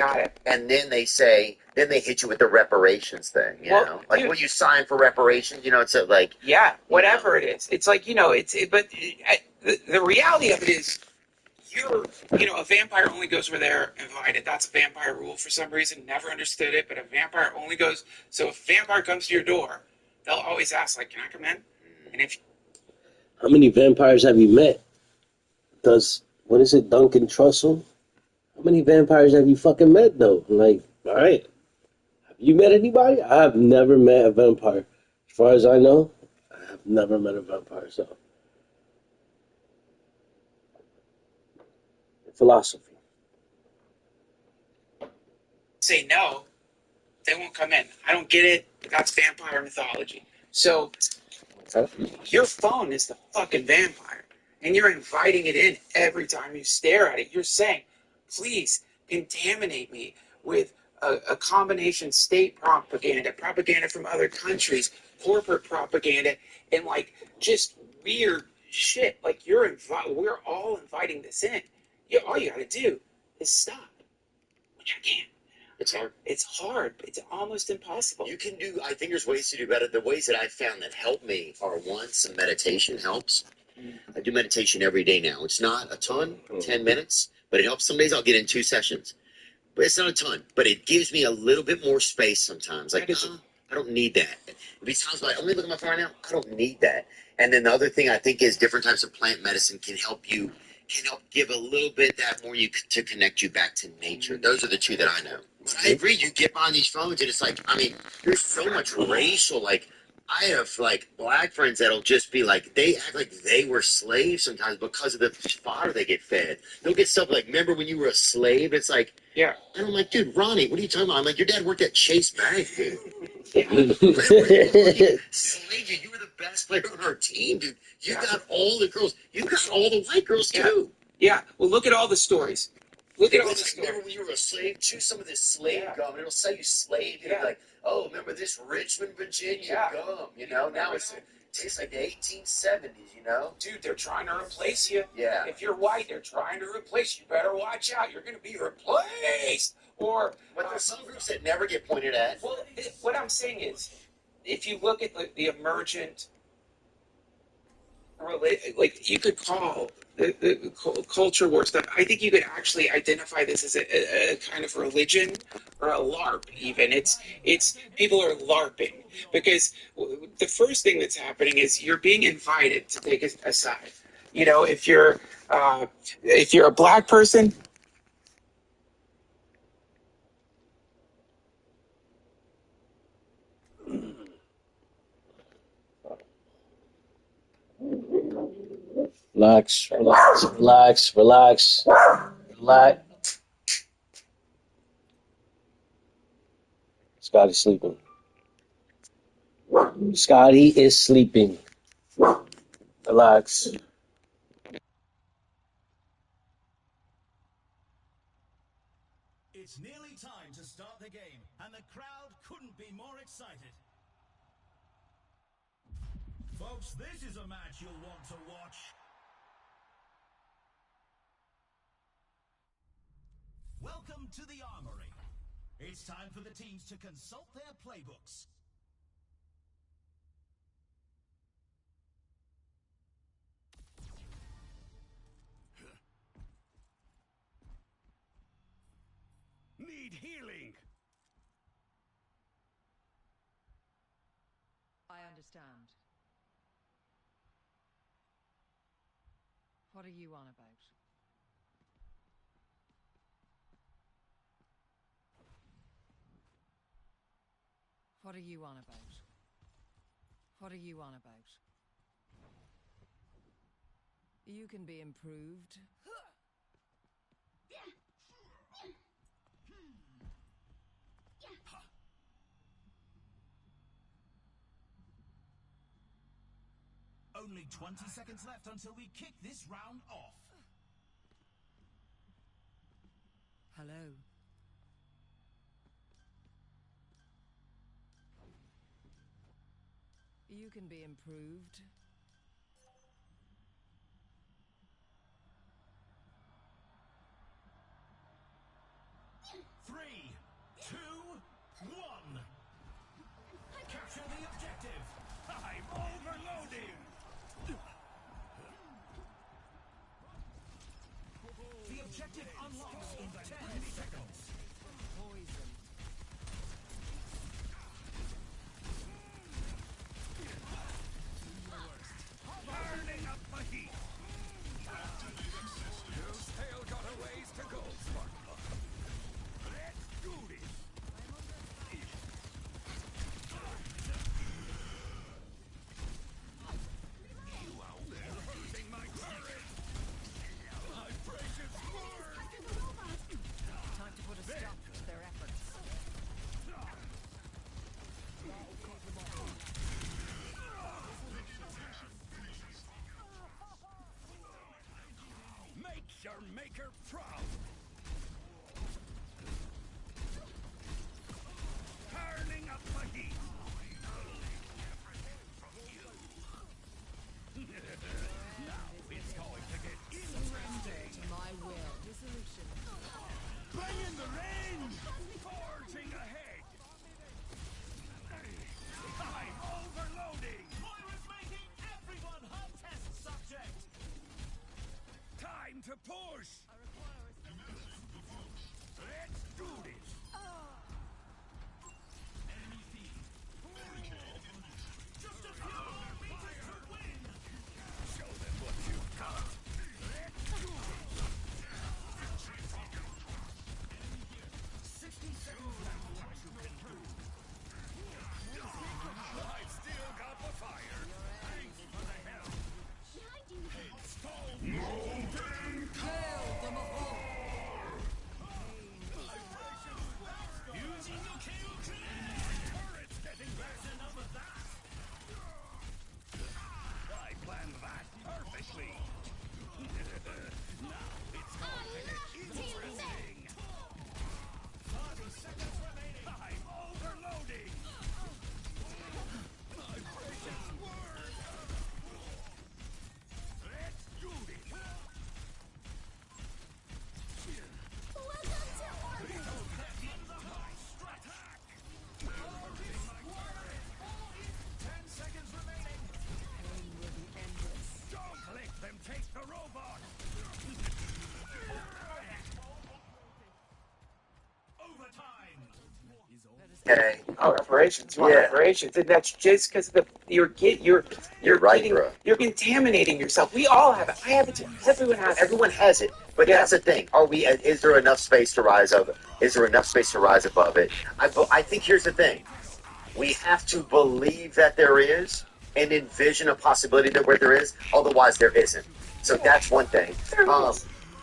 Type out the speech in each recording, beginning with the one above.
Got it. And then they hit you with the reparations thing, Well, like, dude, will you sign for reparations? It's like, yeah, whatever it is. It's like, but the reality of it is, you're, a vampire only goes where they're invited. That's a vampire rule for some reason. Never understood it, but a vampire only goes. So if a vampire comes to your door, they'll always ask, like, "Can I come in?" And if How many vampires have you met? Does what is it, Duncan Trussell? How many vampires have you fucking met though? Like, all right, have you met anybody? I have never met a vampire. As far as I know, I have never met a vampire. So, philosophy. say no, they won't come in. I don't get it, but that's vampire mythology. So your phone is the fucking vampire, and you're inviting it in every time you stare at it. You're saying, please contaminate me with a combination state propaganda from other countries, corporate propaganda, and like just weird shit. Like we're all inviting this in. All you got to do is stop, which I can't. it's hard. It's hard. It's almost impossible. You can do. I think there's ways to do better. The ways that I've found that help me are, one, some meditation helps. I do meditation every day now. It's not a ton, 10 minutes, but it helps. Some days I'll get in 2 sessions, but it's not a ton. But it gives me a little bit more space sometimes. Like, I don't need that. These times, like, let me look at my phone right now. I don't need that. And then the other thing I think is different types of plant medicine can help give a little bit that more to connect you back to nature. Those are the two that I know. But I agree. You get on these phones and it's like, I mean, there's so much racial, like, I have like black friends that'll just be like, they act like they were slaves sometimes because of the fodder they get fed. They'll get stuff like, remember when you were a slave? It's like, Yeah. and I'm like, dude, Ronnie, what are you talking about? I'm like, your dad worked at Chase Bank, dude. Slave you. You were the best player on our team, dude. You got all the girls. You got all the white girls too. Yeah. Well, look at all the stories. Look at all the stories. Remember when you were a slave? Choose some of this slave gum, and it'll say you slave. You'll be like, oh, remember this Richmond, Virginia gum? Now it tastes like the 1870s. Dude, they're trying to replace you. Yeah. If you're white, they're trying to replace you. Better watch out. You're going to be replaced. But there's some groups that never get pointed at. Well, what I'm saying is, if you look at the emergent, like you could call the culture war stuff. I think you could actually identify this as a kind of religion or a LARP. Even it's people are LARPing because the first thing that's happening is you're being invited to take a side. If you're a black person, Relax, relax, relax, relax, relax. Scotty's sleeping. Scotty is sleeping. Relax. It's nearly time to start the game, and the crowd couldn't be more excited. Folks, this is a match you'll want to watch. Welcome to the Armory. It's time for the teams to consult their playbooks. Need healing. I understand. What are you on about? What are you on about? What are you on about? You can be improved. Only 20 seconds left until we kick this round off. Hello. You can be improved. your maker proud. Turning up the heat. Now it's going to get interesting. To my will. Dissolution. Bring in the rain. Forging ahead. I'm overloading. Moira's making everyone her test subject. Time to push. Let's do this. Enemy team. Just a few more meters to win. Show them what you've got. Let's do it. 60 seconds left. What you can do. I've still got the fire. Thanks for the help. Stone golden cow. Using the kill turret's getting back enough of that. I planned that perfectly. Now it's going to get interesting. 30 seconds remaining. I'm overloading. My precious word. Let's do this. Don't let them take the robot! Overtime! Okay. Oh, reparations. You want Yeah. reparations, and that's just because you're right, getting, bro. you're contaminating yourself. We all have it. I have it too. Everyone has it. Everyone has it, but Yeah. that's the thing. Are we? Is there enough space to rise up? Is there enough space to rise above it? I think here's the thing: we have to believe that there is, and envision a possibility that where there is. Otherwise, there isn't. So that's one thing.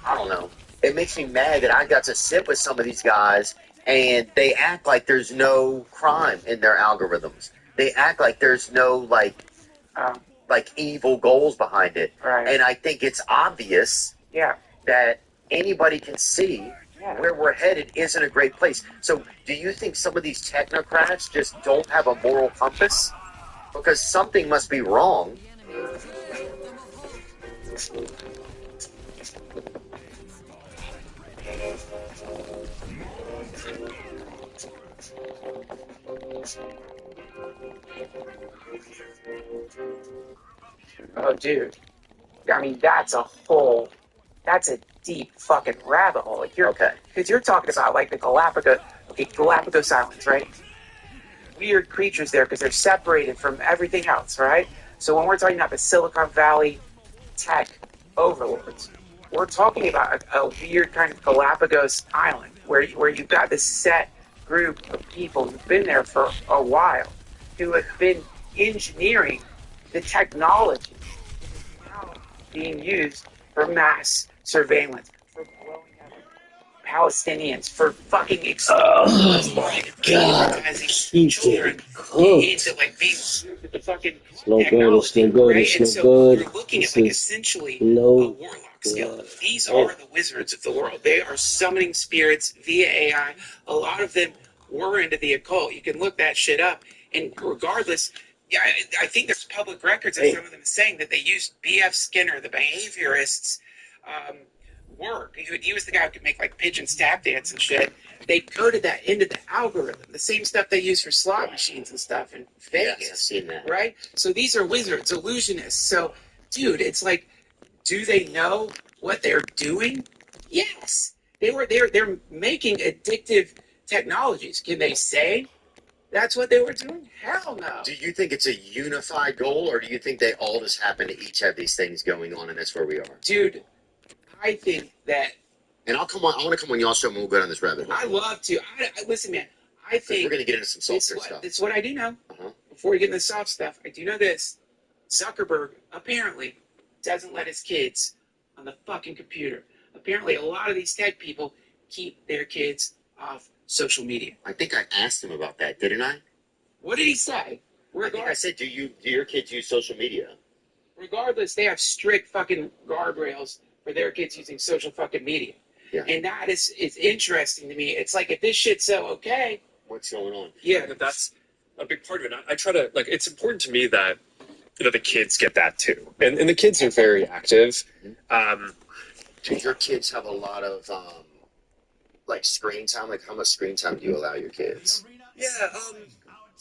I don't know. It makes me mad that I got to sit with some of these guys, and they act like there's no crime in their algorithms. They act like there's no Um, like evil goals behind it. Right. And I think it's obvious yeah. that anybody can see Yeah. where we're headed isn't a great place. So do you think some of these technocrats just don't have a moral compass? Because something must be wrong. The enemy is killed them of hope. Oh, dude. I mean, that's a deep fucking rabbit hole. Like Okay. because you're talking about like the Galapagos Islands, right? Weird creatures there because they're separated from everything else, right? So when we're talking about the Silicon Valley tech overlords, we're talking about a weird kind of Galapagos island where you've got this set group of people who've been there for a while, who have been engineering the technology now being used for mass surveillance, for blowing up Palestinians, for fucking Oh my God! Keep children it cooked. into like being the fucking It's no good. It's technology, no good. right? It's And no so good. you're looking This at like is essentially no a warlock skill. good. These are the wizards of the world. They are summoning spirits via AI. A lot of them were into the occult. You can look that shit up. And regardless, yeah, I think there's public records of some of them saying that they used B.F. Skinner, the behaviorist's work. He was the guy who could make like pigeons tap dance and shit. They coded that into the algorithm, the same stuff they use for slot machines and stuff in Vegas. Yes, I've seen that. Right? So these are wizards, illusionists. So, dude, it's like, do they know what they're doing? Yes. They're making addictive technologies. Can they say that's what they were doing? Hell no. Do you think it's a unified goal, or do you think they all just happen to each have these things going on, and that's where we are? Dude, I think that And I'll come on. I want to come on y'all's show, and we'll go down this rabbit hole. I love to. Listen, man. I 'Cause think we're going to get into some this softer stuff. is what I do know. Uh-huh. Before we get into the soft stuff, I do know this. Zuckerberg apparently doesn't let his kids on the fucking computer. Apparently, a lot of these tech people keep their kids off social media. I think I asked him about that, didn't I? What did he say? I think I said, do your kids use social media? Regardless, they have strict fucking guardrails for their kids using social fucking media. Yeah. And that is interesting to me. It's like, if this shit's so okay, What's going on? yeah, And that's a big part of it. I try to like. It's important to me that the kids get that too, and the kids are very active. Do your kids have a lot of like screen time? Like, how much screen time do you allow your kids? Yeah,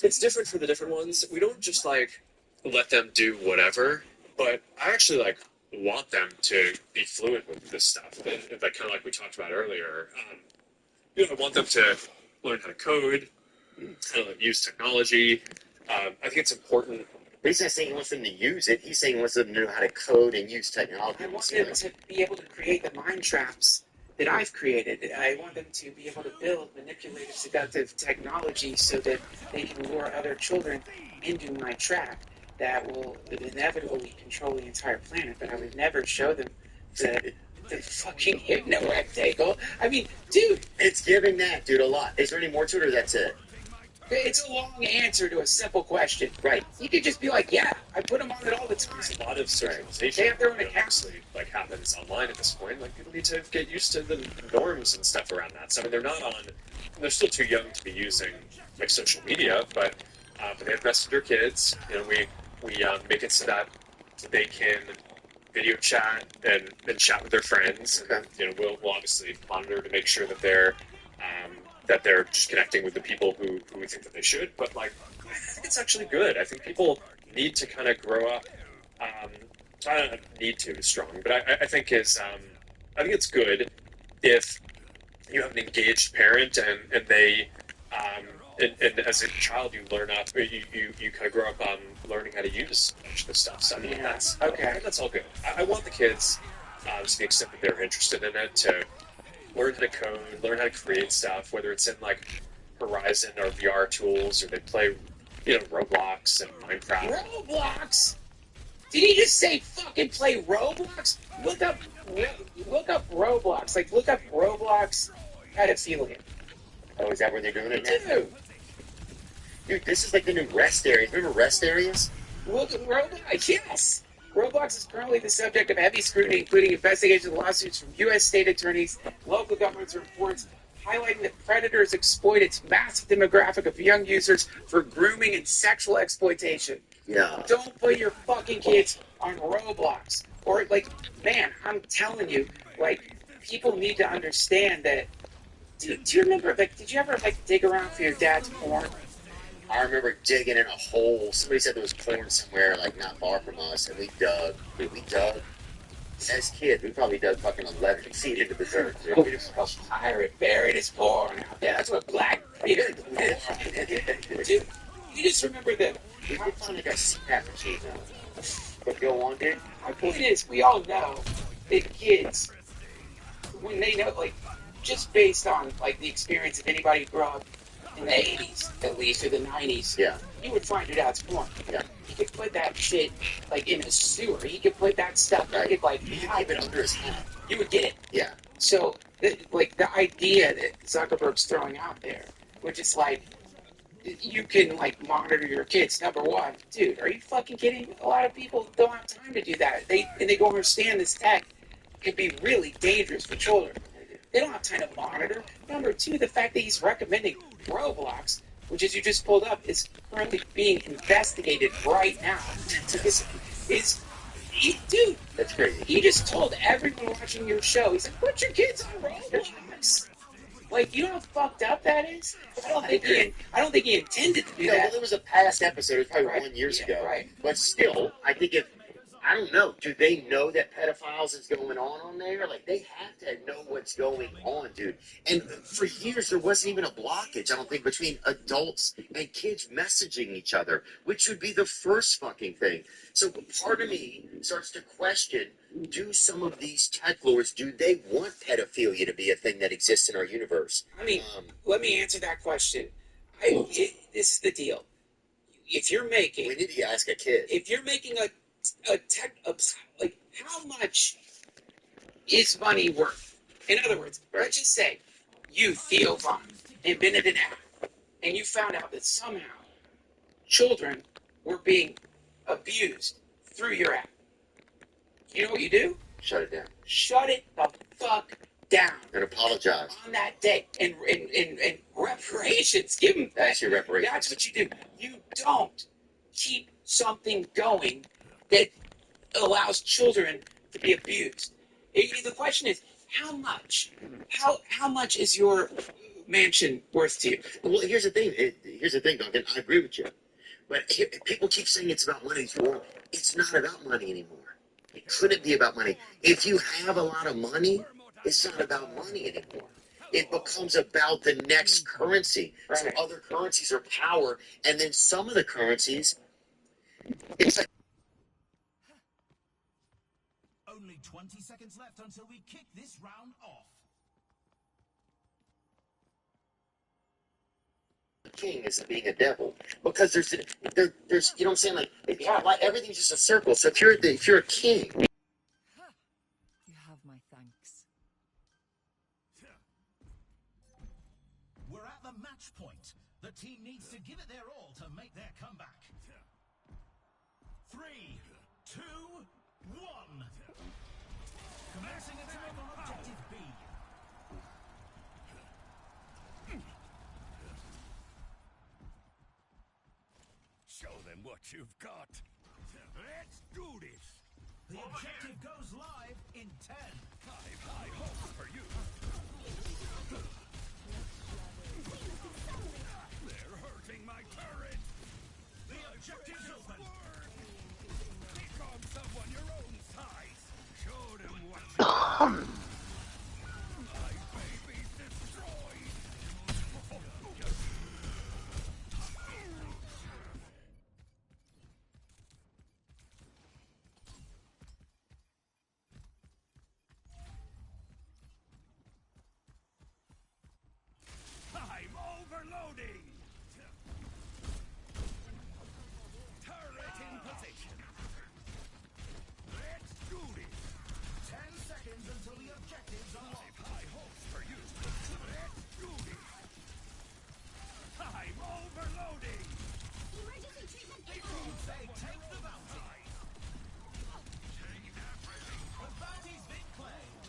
it's different for the different ones. We don't just like let them do whatever, but I actually like want them to be fluent with this stuff. And like kind of like we talked about earlier, I want them to learn how to code, how to use technology. I think it's important. But he's not saying he wants them to use it. He's saying he wants them to know how to code and use technology. I want them to be able to create the mind traps that I've created. I want them to be able to build manipulative, seductive technology so that they can lure other children into my trap that will inevitably control the entire planet. But I would never show them the fucking hypno rectangle. I mean, dude, It's giving that dude a lot. Is there any more to it, or that's it? it's a long answer to a simple question. Right. You could just be like, yeah, I put them on it all the time. There's a lot of socialization. They have their own account. Actually, like happens online at this point. Like people need to get used to the norms and stuff around that. So I mean, they're not on. They're still too young to be using like social media, but they have Messenger kids. We make it so that they can video chat and chat with their friends. Okay. We'll obviously monitor to make sure that they're just connecting with the people who we think that they should. But like, I think it's actually good. I think people need to kind of grow up. I don't need to is strong, but I think I think it's good if you have an engaged parent and they and as a child you learn up you kind of grow up on learning how to use this stuff. So I mean that's Okay. that's all good. I want the kids to the extent that they're interested in it to learn how to code, learn how to create stuff, whether it's in like Horizon or VR tools or they play Roblox and Minecraft. Roblox? Did he just say fucking play Roblox? Look up Roblox. Like, look up Roblox pedophilia. Oh, is that where they're doing it now? Dude, Dude, this is like the new rest areas. Remember rest areas? look at Roblox. Yes. Roblox is currently the subject of heavy scrutiny, including investigations and lawsuits from U.S. state attorneys, local governments, and reports highlighting that predators exploit its massive demographic of young users for grooming and sexual exploitation. Yeah. Don't put your fucking kids on Roblox. Or, like, man, I'm telling you, like, people need to understand that. Do you remember, like, did you ever, like, dig around for your dad's porn? I remember digging in a hole. Somebody said there was porn somewhere, like, not far from us, and we dug. Dude, we dug. As kids, we probably dug fucking 11 feet into the dirt. A pirate buried his porn out there. That's what Blackbeard did. Dude, you just remember that. We did find like a CPAP machine, though. But go on, dude. My point is, we all know that kids, when they know, like, just based on, like, the experience of anybody who grew up in the 80s, at least, or the 90s, Yeah. you would find your dad's porn. Yeah. He could put that shit, like, in a sewer. He could put that stuff, Right. he could, like, You hide keep it under his hat. You would get it. Yeah. So, like, the idea that Zuckerberg's throwing out there, which is like, you can, like, monitor your kids. Number one, dude, are you fucking kidding? A lot of people don't have time to do that. They don't understand this tech can be really dangerous for children. They don't have time to monitor. Number two, the fact that he's recommending Roblox, which, as you just pulled up, is currently being investigated right now. Dude, That's crazy. he just told everyone watching your show, he's like, put your kids on Roblox. Like, you know how fucked up that is? I don't think he intended to do No, well, that. there was a past episode, it was probably Right. 1 year Yeah, ago. right. But still, I think I don't know, do they know that pedophiles is going on there? Like, they have to know what's going on, dude. And for years, there wasn't even a blockage, I don't think, between adults and kids messaging each other, which would be the first fucking thing. So part of me starts to question, do some of these tech lords, do they want pedophilia to be a thing that exists in our universe? I mean, let me answer that question. This is the deal. If you're making, We need to ask a kid. like, how much is money worth? In other words, let's just say you, Theo Vaughn, invented an app, and you found out that somehow children were being abused through your app. You know what you do? Shut it down. Shut it the fuck down. And apologize. On that day. And reparations. Give them that. That's your reparations. That's what you do. You don't keep something going that allows children to be abused. The question is, how much? How much is your mansion worth to you? Well, here's the thing. Here's the thing, Duncan. I agree with you. But people keep saying it's about money. Well, it's not about money anymore. It couldn't be about money. If you have a lot of money, it's not about money anymore. It becomes about the next currency. Right. So other currencies are power, and then some of the currencies, it's like Only 20 seconds left until we kick this round off. a king is being a devil because there's you know what I'm saying, like everything's just a circle. So if you're a king. You have my thanks. We're at the match point. The team needs to give it their all to make their comeback. 3, 2, 1. Commencing attack on objective B. Show them what you've got. Let's do this. The objective goes live in 10. I've high hopes for you. They're hurting my turret. The objective's open. Pick on someone your own size. Show them what you got. My baby's destroyed. I'm overloading. Turret in position. Let's do this. 10 seconds until the objective's unlocked. High hopes for you. Let's do this. I'm overloading. Emergency treatment They take the bounty. The bounty's been claimed.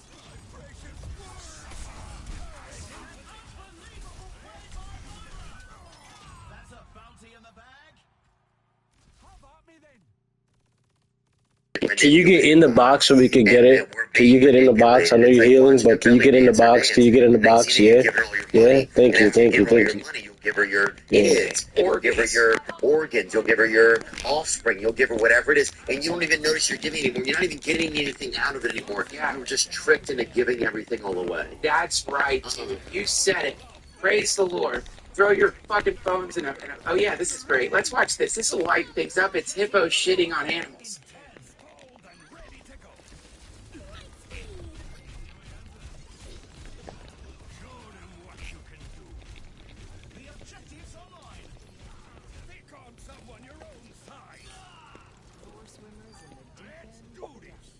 Precious Unbelievable play by Myra. That's a bounty in the bag. How about me then? Can you get in the box so we can get it? Can you get in the box? I know you're healing, but can you get in the box? Can you get in the box? Yeah. Yeah. Thank you. Thank you. Thank you. You'll give her your kids. You'll give her your organs. You'll give her your offspring. You'll give her whatever it is. And you don't even notice you're giving anymore. You're not even getting anything out of it anymore. Yeah. You were just tricked into giving everything all away. That's right. You said it. Praise the Lord. Throw your fucking phones in a. Oh yeah, this is great. Let's watch this. This will lighten things up. It's hippo shitting on animals. Cold and ready to go. Show them what you can do. The objective's online. Pick on someone your own size. Four swimmers in the deep Let's end. do this.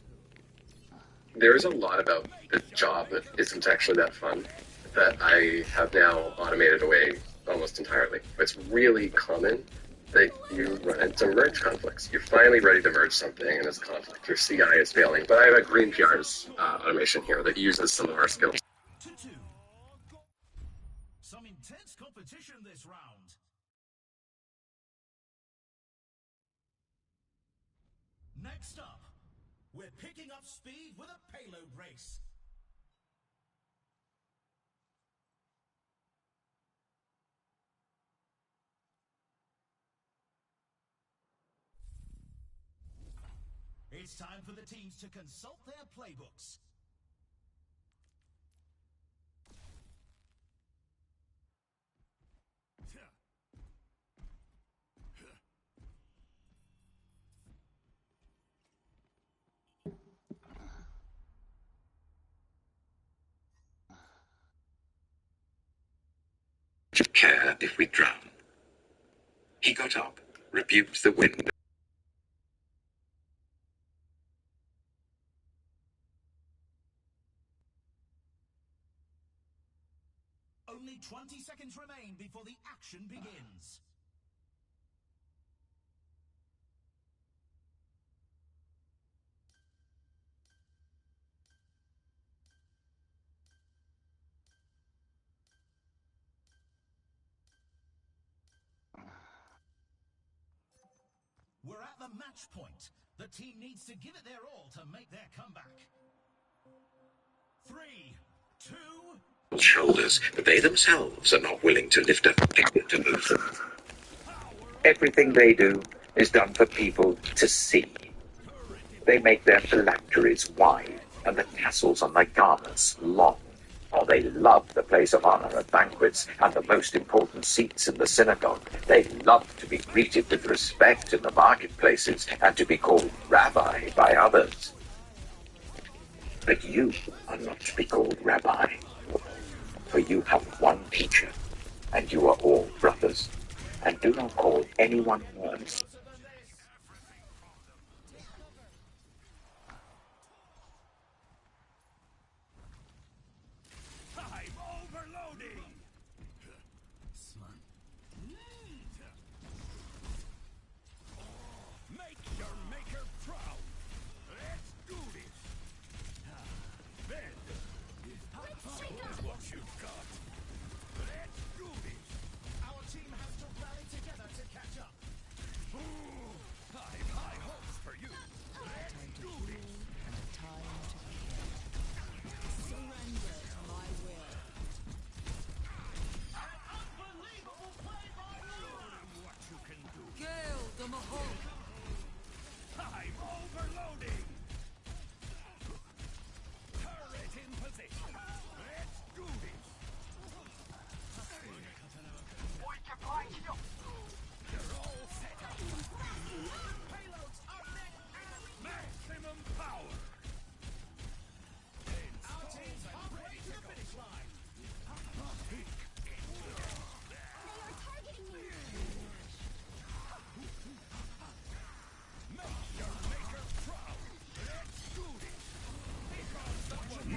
There is a lot about the job that isn't actually that fun that I have now automated away almost entirely. It's really common that you run into merge conflicts. You're finally ready to merge something and there's conflict. Your CI is failing. But I have a green PR's automation here that uses some of our skills. To 2. Some intense competition this round. Next up, we're picking up speed with a payload race. It's time for the teams to consult their playbooks. Care if we drown. He got up, rebuked the wind. Only 20 seconds remain before the action begins. the match point. The team needs to give it their all to make their comeback. 3, 2... shoulders, but they themselves are not willing to lift a finger to move them. Everything they do is done for people to see. They make their phylacteries wide and the tassels on their garments long. Oh, they love the place of honor at banquets and the most important seats in the synagogue. They love to be greeted with respect in the marketplaces and to be called rabbi by others. But you are not to be called rabbi, for you have one teacher, and you are all brothers. And do not call anyone worse. I'm overloading! Make your maker proud! Let's do this! Bend! That's what you've got! Let's do this! Our team has to rally together to catch up. I've high hopes for you! Let's do this! Time to kill. Surrender to my will. Unbelievable play by Show them what you can do! Gale the Mahal. I'm overloading! Turret in position! Let's do this! You're all set up! payloads up next. Maximum power! Our team's halfway to the finish line. They are targeting me. Make your maker proud! Let's do this! Because someone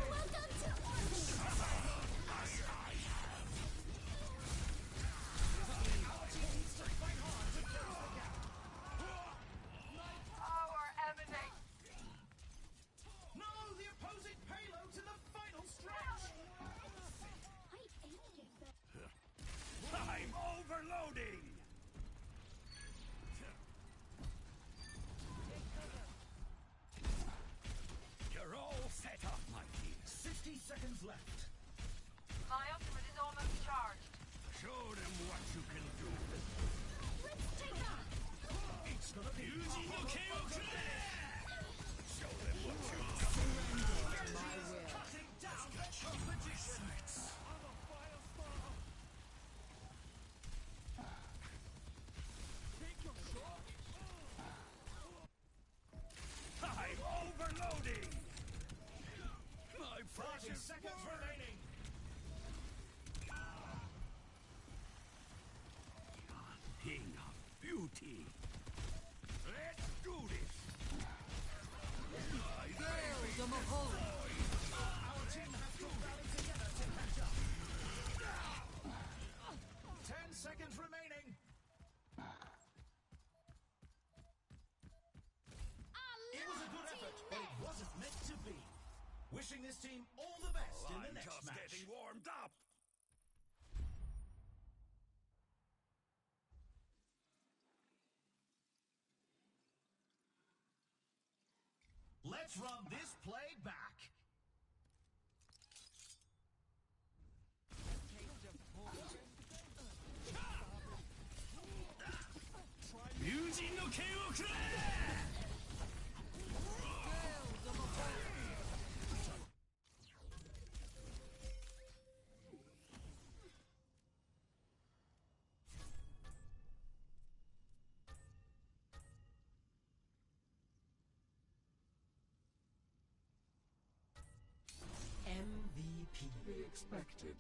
Welcome to Power emanate. No, the opposing payload to the final stretch. I'm overloading! You're all set up, my team. 60 seconds left. My ultimate is almost charged. Show them what you can do. It's gonna be Show them what you got. My will. cutting down the competition. I'm overloading! My 30 precious seconds word. remaining. King of beauty. Let's do this! Gale the Mahal. Our team has to rally together to catch up. 10 seconds remaining. It was a good effort, but it wasn't meant to be. Wishing this team all the best in the I'm next just match. getting warmed up! Let's run this play back. Be expected.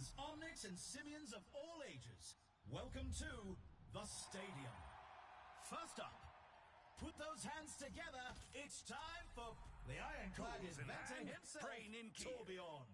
fans, Omnics and Simians of all ages, welcome to the stadium. First up, put those hands together. It's time for the ironclad inventor himself, Torbjorn.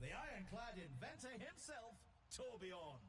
The ironclad inventor himself, Torbjorn.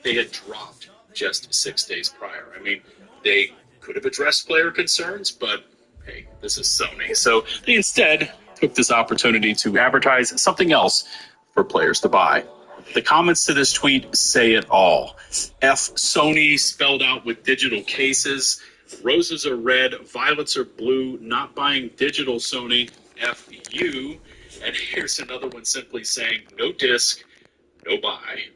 They had dropped just 6 days prior. I mean, they could have addressed player concerns, but hey, this is Sony. So they instead took this opportunity to advertise something else for players to buy. The comments to this tweet say it all. F Sony spelled out with digital cases. Roses are red, violets are blue, not buying digital Sony. F you. And here's another one simply saying no disc, no buy.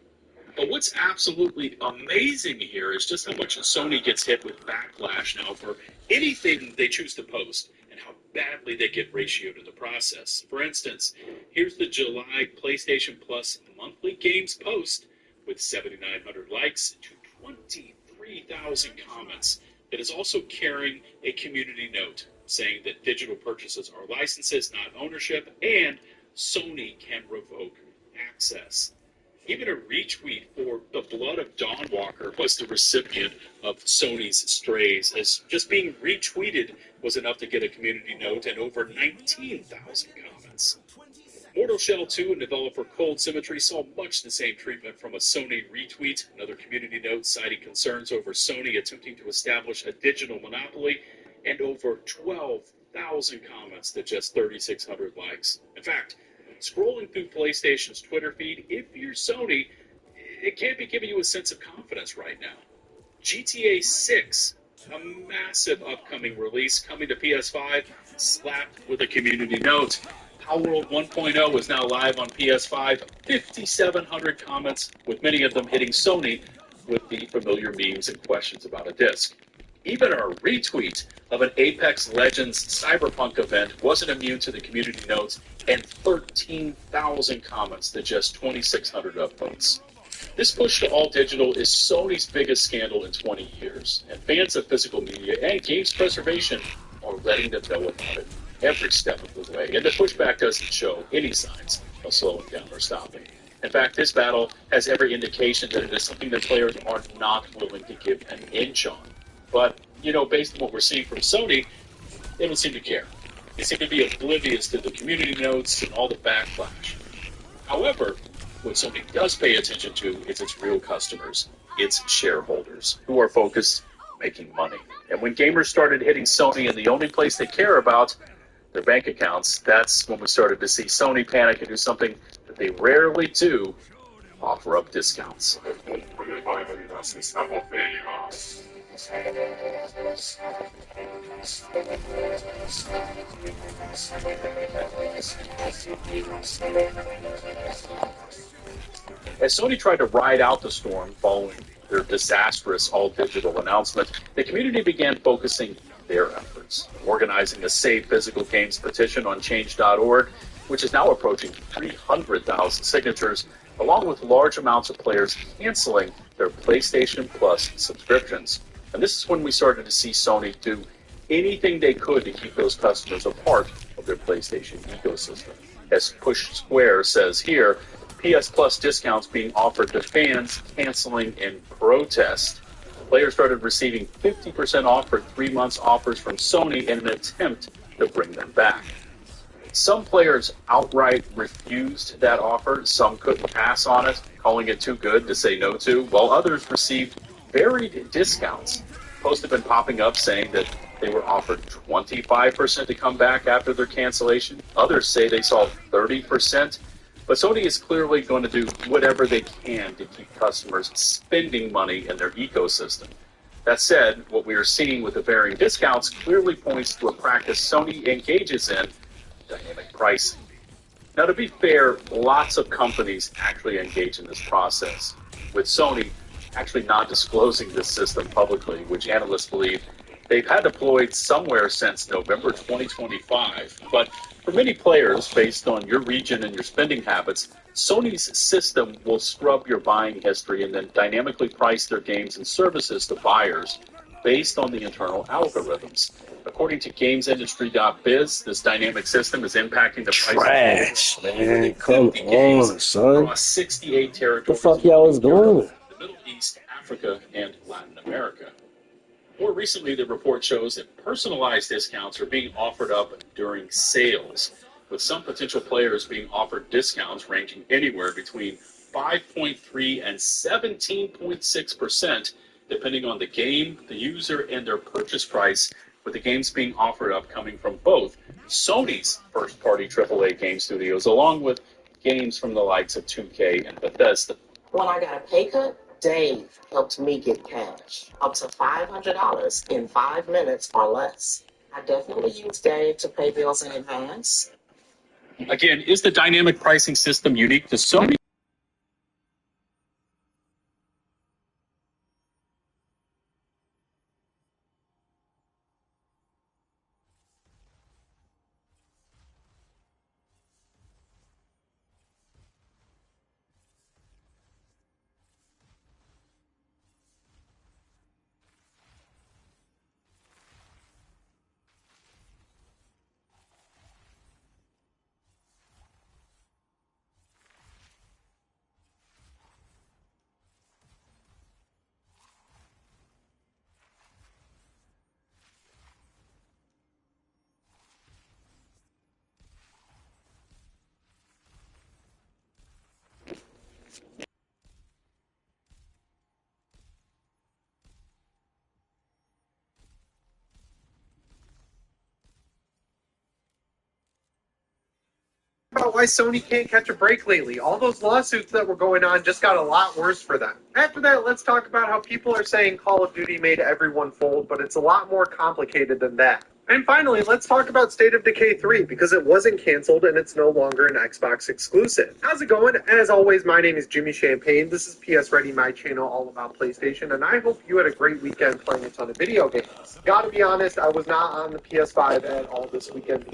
But what's absolutely amazing here is just how much Sony gets hit with backlash now for anything they choose to post and how badly they get ratioed in the process. For instance, here's the July PlayStation Plus monthly games post with 7,900 likes to 23,000 comments that is also carrying a community note saying that digital purchases are licenses, not ownership, and Sony can revoke access. Even a retweet for The Blood of Dawn Walker was the recipient of Sony's strays, as just being retweeted was enough to get a community note and over 19,000 comments. Mortal Shell 2 and developer Cold Symmetry saw much the same treatment from a Sony retweet, another community note citing concerns over Sony attempting to establish a digital monopoly, and over 12,000 comments to just 3,600 likes. In fact, scrolling through PlayStation's Twitter feed, if you're Sony, it can't be giving you a sense of confidence right now. GTA 6, a massive upcoming release coming to PS5, slapped with a community note. Palworld 1.0 is now live on PS5, 5,700 comments, with many of them hitting Sony with the familiar memes and questions about a disc. Even a retweet of an Apex Legends Cyberpunk event wasn't immune to the community notes and 13,000 comments to just 2,600 upvotes. This push to all digital is Sony's biggest scandal in 20 years, and fans of physical media and games preservation are letting them know about it every step of the way, and the pushback doesn't show any signs of slowing down or stopping. In fact, this battle has every indication that it is something that players are not willing to give an inch on. But, based on what we're seeing from Sony, they don't seem to care. They seem to be oblivious to the community notes and all the backlash. However, what Sony does pay attention to is its real customers, its shareholders, who are focused on making money. And when gamers started hitting Sony in the only place they care about, their bank accounts, that's when we started to see Sony panic and do something that they rarely do, offer up discounts. As Sony tried to ride out the storm following their disastrous all-digital announcement, the community began focusing their efforts, organizing a Save Physical Games petition on Change.org, which is now approaching 300,000 signatures, along with large amounts of players canceling their PlayStation Plus subscriptions. And this is when we started to see Sony do anything they could to keep those customers a part of their PlayStation ecosystem. As Push Square says here, PS Plus discounts being offered to fans canceling in protest. Players started receiving 50% off for 3 months offers from Sony in an attempt to bring them back. Some players outright refused that offer. Some couldn't pass on it, calling it too good to say no to, while others received varied discounts. Posts have been popping up saying that they were offered 25% to come back after their cancellation. Others say they saw 30%. But Sony is clearly going to do whatever they can to keep customers spending money in their ecosystem. That said, what we are seeing with the varying discounts clearly points to a practice Sony engages in, dynamic pricing. Now, to be fair, lots of companies actually engage in this process, with Sony actually not disclosing this system publicly, which analysts believe they've had deployed somewhere since November 2025. But for many players, based on your region and your spending habits, Sony's system will scrub your buying history and then dynamically price their games and services to buyers based on the internal algorithms. According to GamesIndustry.biz, this dynamic system is impacting the price Trash, man. Come on, son. across 68 What territories. the fuck y'all was doing? The Middle East, Africa, and Latin America. More recently, the report shows that personalized discounts are being offered up during sales, with some potential players being offered discounts ranging anywhere between 5.3 and 17.6%, depending on the game, the user, and their purchase price, with the games being offered up coming from both Sony's first-party AAA game studios, along with games from the likes of 2K and Bethesda. When I got a pay cut, Dave helped me get cash, up to $500 in 5 minutes or less. I definitely use Dave to pay bills in advance. Again, is the dynamic pricing system unique to Sony? About why Sony can't catch a break lately. All those lawsuits that were going on just got a lot worse for them. After that, let's talk about how people are saying Call of Duty made everyone fold, but it's a lot more complicated than that. And finally, let's talk about State of Decay 3, because it wasn't canceled and it's no longer an Xbox exclusive. How's it going? As always, my name is Jimmy Champagne. This is PS Ready, my channel all about PlayStation, and I hope you had a great weekend playing a ton of video games. Gotta be honest, I was not on the PS5 at all this weekend.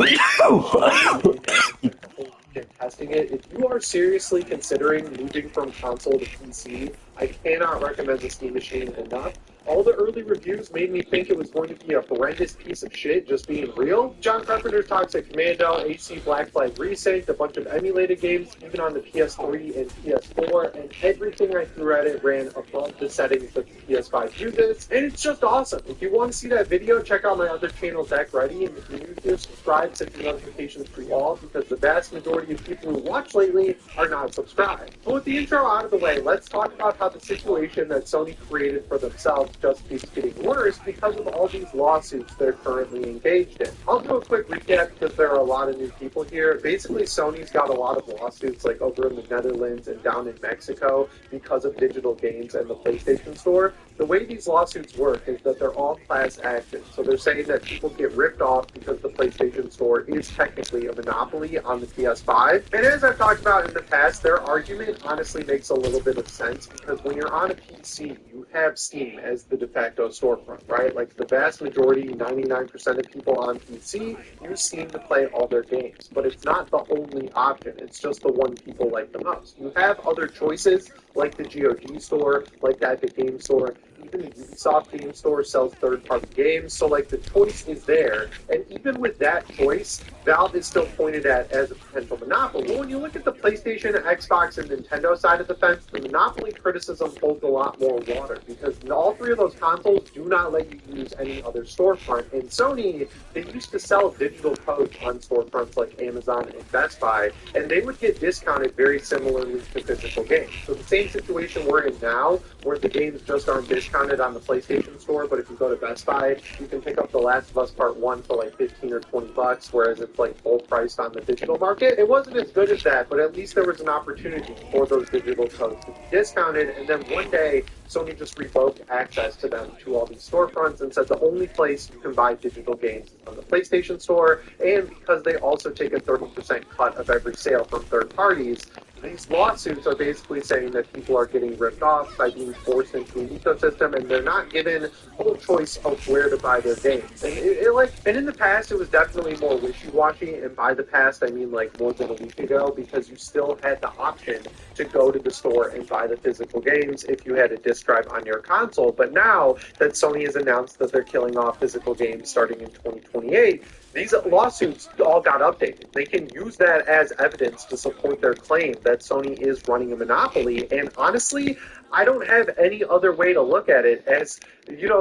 Testing it. If you are seriously considering moving from console to PC, I cannot recommend the Steam Machine enough. All the early reviews made me think it was going to be a horrendous piece of shit, just being real. John Carpenter's Toxic Commando, HC Black Flag Resynced, a bunch of emulated games, even on the PS3 and PS4, and everything I threw at it ran above the settings that the PS5 uses, and it's just awesome. If you want to see that video, check out my other channel, Deck Ready, and if you're new here, subscribe, set the notifications for all, because the vast majority of people who watch lately are not subscribed. But with the intro out of the way, let's talk about how the situation that Sony created for themselves just keeps getting worse because of all these lawsuits they're currently engaged in. I'll do a quick recap because there are a lot of new people here. Basically, Sony's got a lot of lawsuits like over in the Netherlands and down in Mexico because of digital games and the PlayStation Store. The way these lawsuits work is that they're all class actions. So they're saying that people get ripped off because the PlayStation Store is technically a monopoly on the PS5. And as I've talked about in the past, their argument honestly makes a little bit of sense because when you're on a PC, you have Steam as the de facto storefront, right? Like the vast majority, 99% of people on PC use Steam to play all their games. But it's not the only option. It's just the one people like the most. You have other choices like the GOG store, like the Epic Game Store. Even the Ubisoft Game Store sells third-party games, so like the choice is there. And even with that choice, Valve is still pointed at as a potential monopoly. Well, when you look at the PlayStation, Xbox, and Nintendo side of the fence, the monopoly criticism holds a lot more water because all three of those consoles do not let you use any other storefront. And Sony, they used to sell digital codes on storefronts like Amazon and Best Buy, and they would get discounted very similarly to physical games. So the same situation we're in now, where the games just aren't discounted discounted on the PlayStation Store, but if you go to Best Buy, you can pick up The Last of Us Part 1 for like 15 or 20 bucks, whereas it's like full priced on the digital market. It wasn't as good as that, but at least there was an opportunity for those digital codes to be discounted, and then one day Sony just revoked access to them to all these storefronts and said the only place you can buy digital games is on the PlayStation Store, and because they also take a 30% cut of every sale from third parties, these lawsuits are basically saying that people are getting ripped off by being forced into an ecosystem, and they're not given full choice of where to buy their games. And in the past, it was definitely more wishy-washy. And by the past, I mean like more than a week ago, because you still had the option to go to the store and buy the physical games if you had a disc drive on your console. But now that Sony has announced that they're killing off physical games starting in 2028. These lawsuits all got updated. They can use that as evidence to support their claim that Sony is running a monopoly. And honestly, I don't have any other way to look at it as,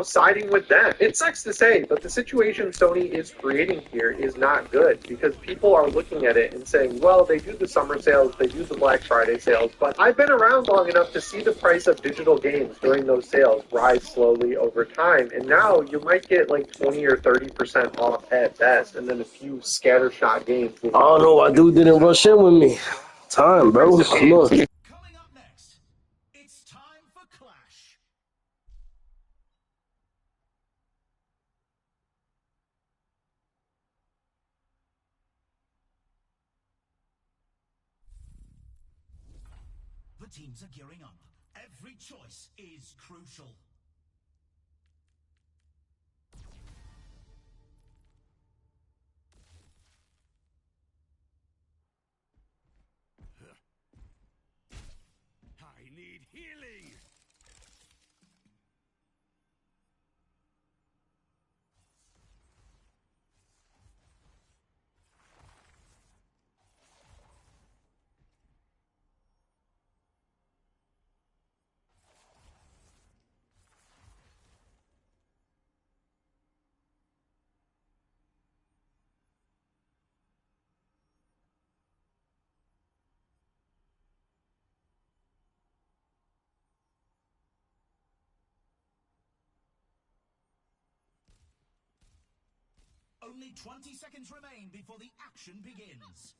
siding with them. It sucks to say, but the situation Sony is creating here is not good because people are looking at it and saying, well, they do the summer sales, they do the Black Friday sales, but I've been around long enough to see the price of digital games during those sales rise slowly over time. And now you might get like 20 or 30% off at best, and then a few scattershot games. I don't know why dude didn't rush in with me. Time, bro. Come on. Coming up next, it's time for Clash. The teams are gearing up. Every choice is crucial. I need healing. Only 20 seconds remain before the action begins.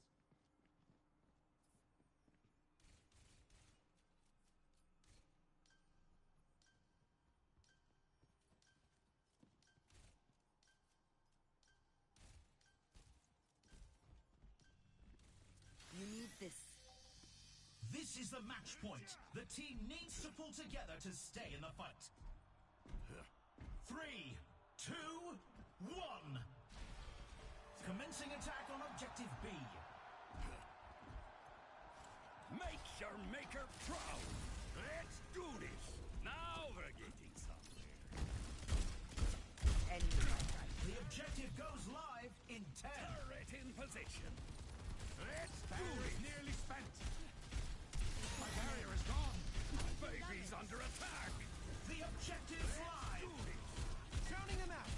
You need this. This is the match point. The team needs to pull together to stay in the fight. 3, 2, 1. Commencing attack on objective B. Make your maker proud. Let's do this. Now we're getting somewhere. The objective goes live in 10. Turret in position. Let's do this. Nearly spent. My barrier is gone. My baby's under attack. The objective's live. Drowning him out.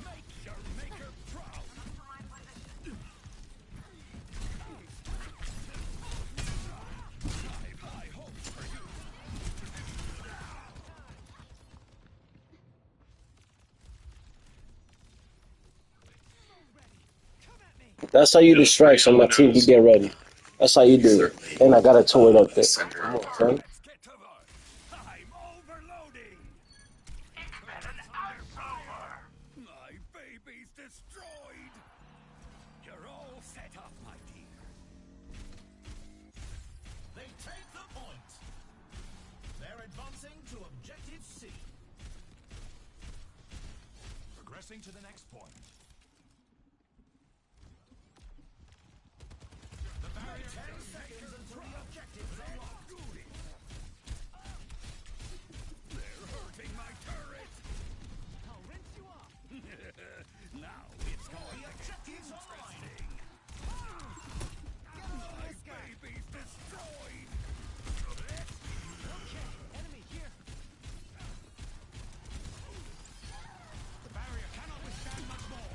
Make your maker proud. I've high hopes for you. That's how you distract some of my team to get ready. That's how you do it. And I got a toy up there. Come on, son. Let's get to work. I'm overloading. My baby's destroyed. You're all set up, my dear. They take the point. They're advancing to objective C. Progressing to the next point. The barrier 10 seconds until the objective is unlocked. They're hurting my turret. I'll rinse you off. Now it's going The objective's online. My baby's destroyed. Enemy here. The barrier cannot withstand much more.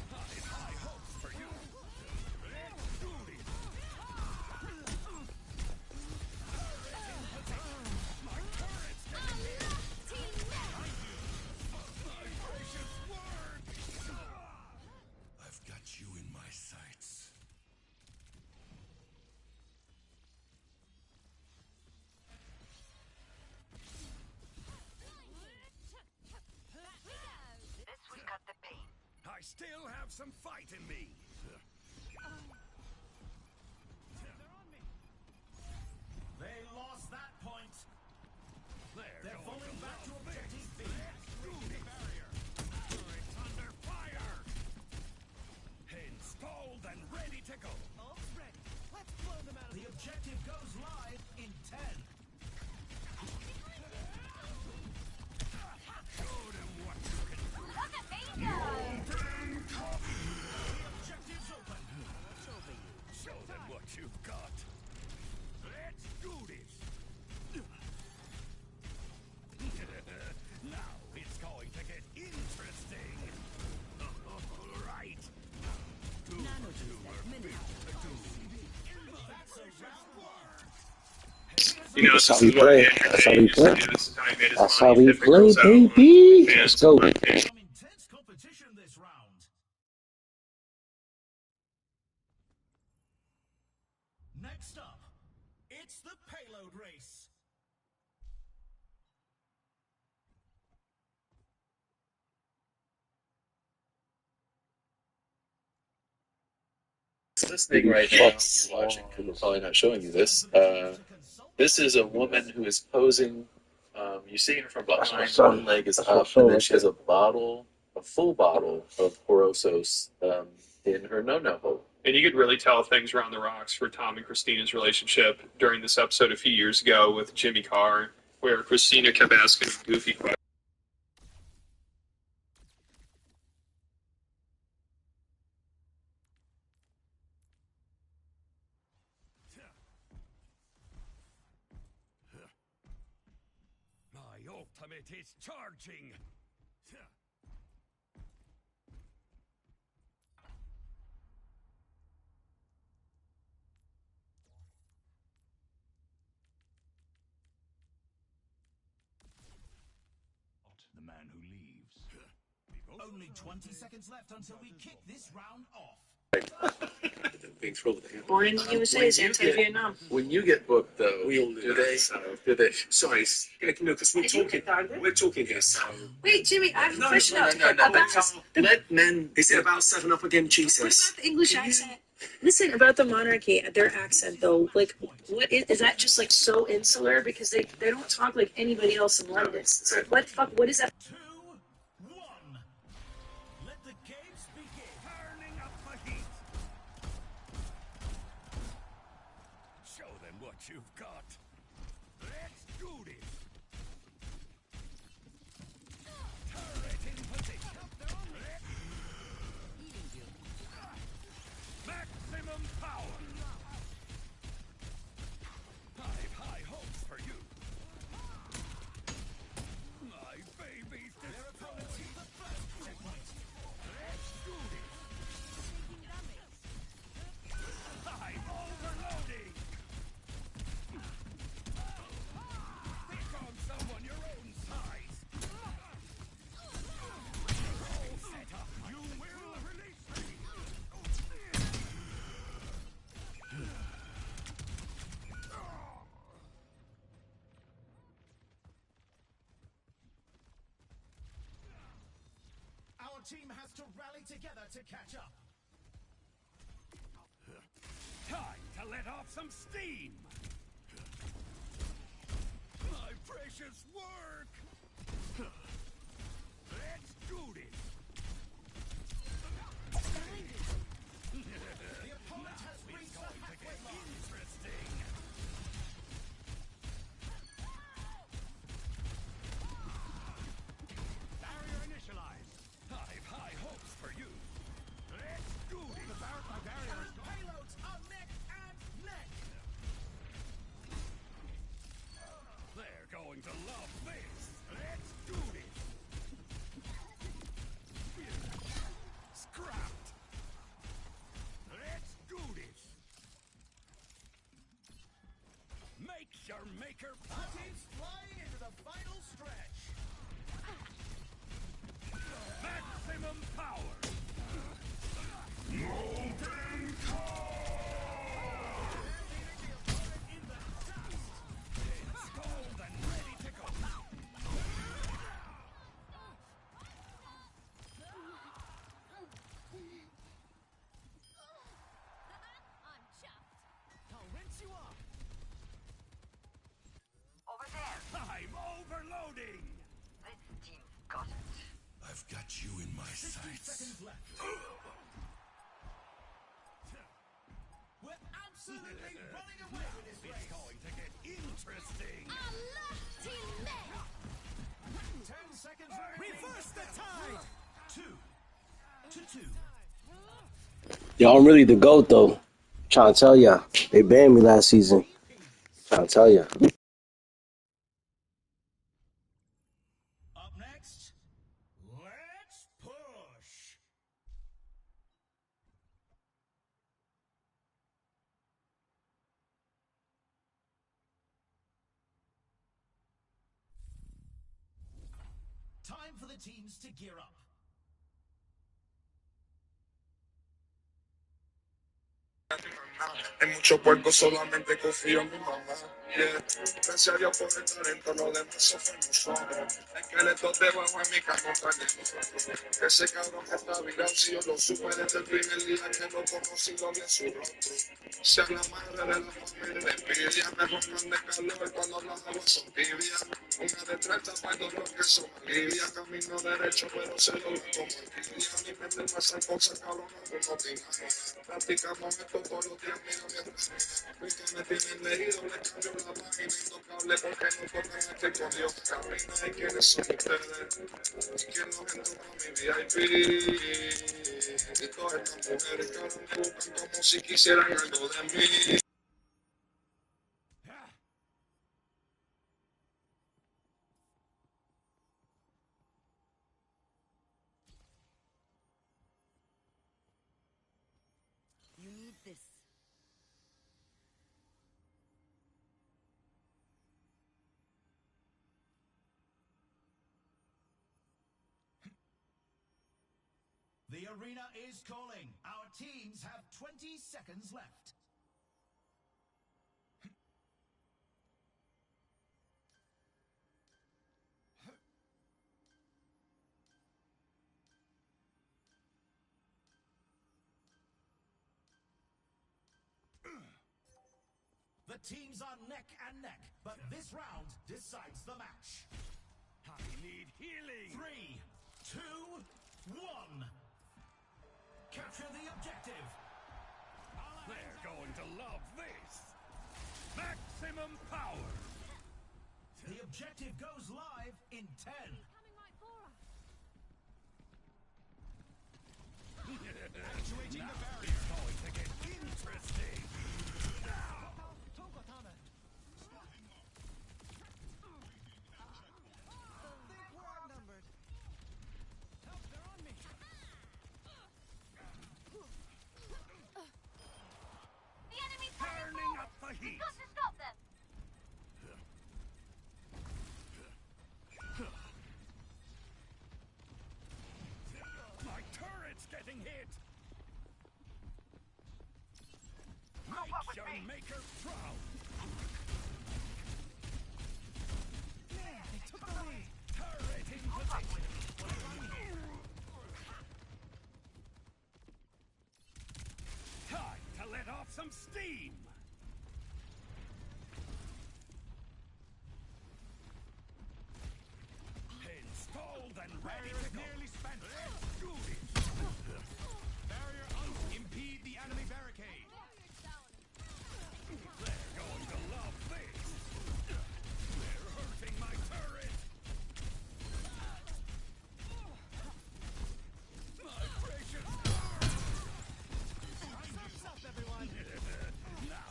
some fight in me. They lost that point. They're Going falling back to objective B. barrier. Turret's under fire. Installed and ready to go. Ult's ready. Let's blow them out of The objective goes live in 10. Show them what you can do. Look at me go! The objective's open. Show them what you've got. Let's do this. Now it's going to get interesting. All right. Do what you were built to do. That's a round one. You know, That's this how we is what play. Andrew That's Tate how we used to play. do. This is how he made his That's money. how we If it play, goes out on baby. fans, Let's go. Some intense competition this round. Next up, it's the payload race. Listening right now, watching, because we're probably not showing you this. This is a woman who is posing. You see her from That's my behind. son. One leg is That's my up, son and then right she has a bottle, a full bottle of Porosos in her no-no hole. And you could really tell things were on the rocks for Tom and Christina's relationship during this episode a few years ago with Jimmy Carr, where Christina kept asking goofy questions. My ultimate is charging. The man who leaves. Only 20 seconds left until we kick this round off. Big thrill with him. Or in the USA is anti-Vietnam. When you get booked, though, do they? Sorry, no, because we're talking here. So. Wait, Jimmy, I have a No, question no, no, no. Let men. Is it about 7 Up again, Jesus? the English accent. Listen, about the monarchy, their accent though, like, what is that? Just like so insular because they don't talk like anybody else in London. It's like, what the fuck? What is that? 2, 1. Let the games begin. Turning up the heat. Show them what you've got. Let's do this. Turret in position. Maximum power. I've high hopes for you. My baby's Their opponent took the first checkpoint. Let's do this. I'm overloading. Pick on someone your own size. All set up. You will release me. Our team has to rally together to catch up. Time to let off some steam. My precious work. Let's do this. The opponent has reached the halfway line. Interesting. Barrier initialized. I've high hopes for you. Let's do this. My barrier is gone. Payloads are neck and neck. They're going to love this. Let's do this. Scrapped. Let's do this. Make your maker Our team's flying into the final stretch. maximum power. Installed and ready to go. I've got you in my 60 sights. seconds left. We're absolutely running away with this race. It's going to get interesting. 10 seconds remaining. Reverse the tide. 2 to 2. Yo, I'm really the GOAT, though. Trying to tell ya. They banned me last season. Trying to tell ya. Up next, let's push. Time for the teams to gear up. Hay mucho puerco, solamente confío en mi mamá. Yeah. Gracias a Dios por el talento, lo demás sufrimos somos. Esqueletos debajo de mi cama tenemos. Ese cabrón que está virado, si yo lo supe desde el primer día que lo conocí, lo vi en su rostro. Sea la madre de la familia de envidia, me roncan de calor cuando las aguas son tibias. Una de 30 para el dolor que son alivia. Camino derecho, pero se lo ve como envidia. Mi mente pasa cosas, cabrón, no te imaginas. Practicamos esto todos los días, mira mi hermana. Nunca me tienen leído, le cambio la página intocable porque no tocan este código. Camina y quiénes son ustedes. Y quién los entró a mi VIP. Y todas estas mujeres que ahora me buscan como si quisieran algo de mí. You need this. The arena is calling. Our teams have 20 seconds left. The teams are neck and neck, but this round decides the match. I need healing. 3, 2, 1. Capture the objective. They're going to love this. Maximum power. The objective goes live in 10. Actuating the barrier. It's going to get interesting. The enemy's Turning up the heat. We've got to stop them. My turret's getting hit. Make your maker proud. They took the lead. Turret in position. Time to let off some steam. Installed and ready to go. Nearly spent. Let's do this. Barrier out. Impede the enemy barricade. They're going to love this. They're hurting my turret. My precious. Up, everyone. Now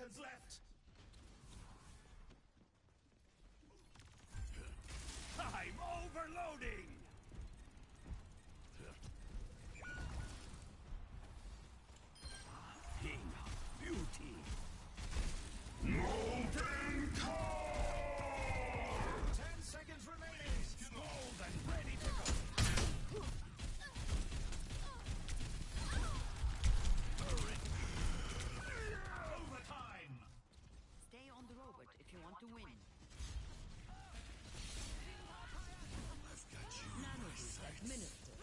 seconds left. I'm overloading! Thing of beauty. Molten core! 10 seconds remaining. Bold and ready to go. Overtime. Stay on the robot if you want to win. I've got you. Nanoboost administered.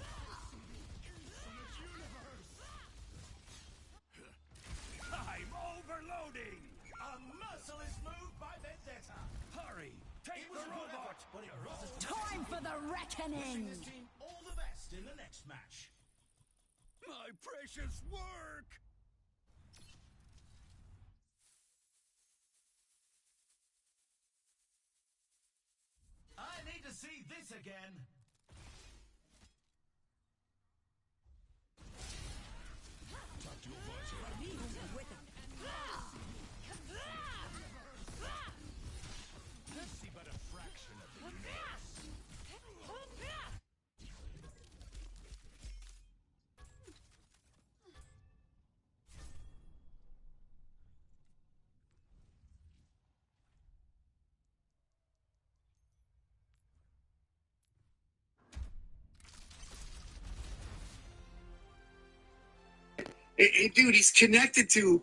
I'm overloading! A merciless move by Vendetta. Hurry! Take It was the a good robot! effort, but it wasn't. Time for the Wishing reckoning! this team all the best in the next match. My precious work! I need to see this again. Talk to your advisor. See but a fraction of the universe. Dude, he's connected to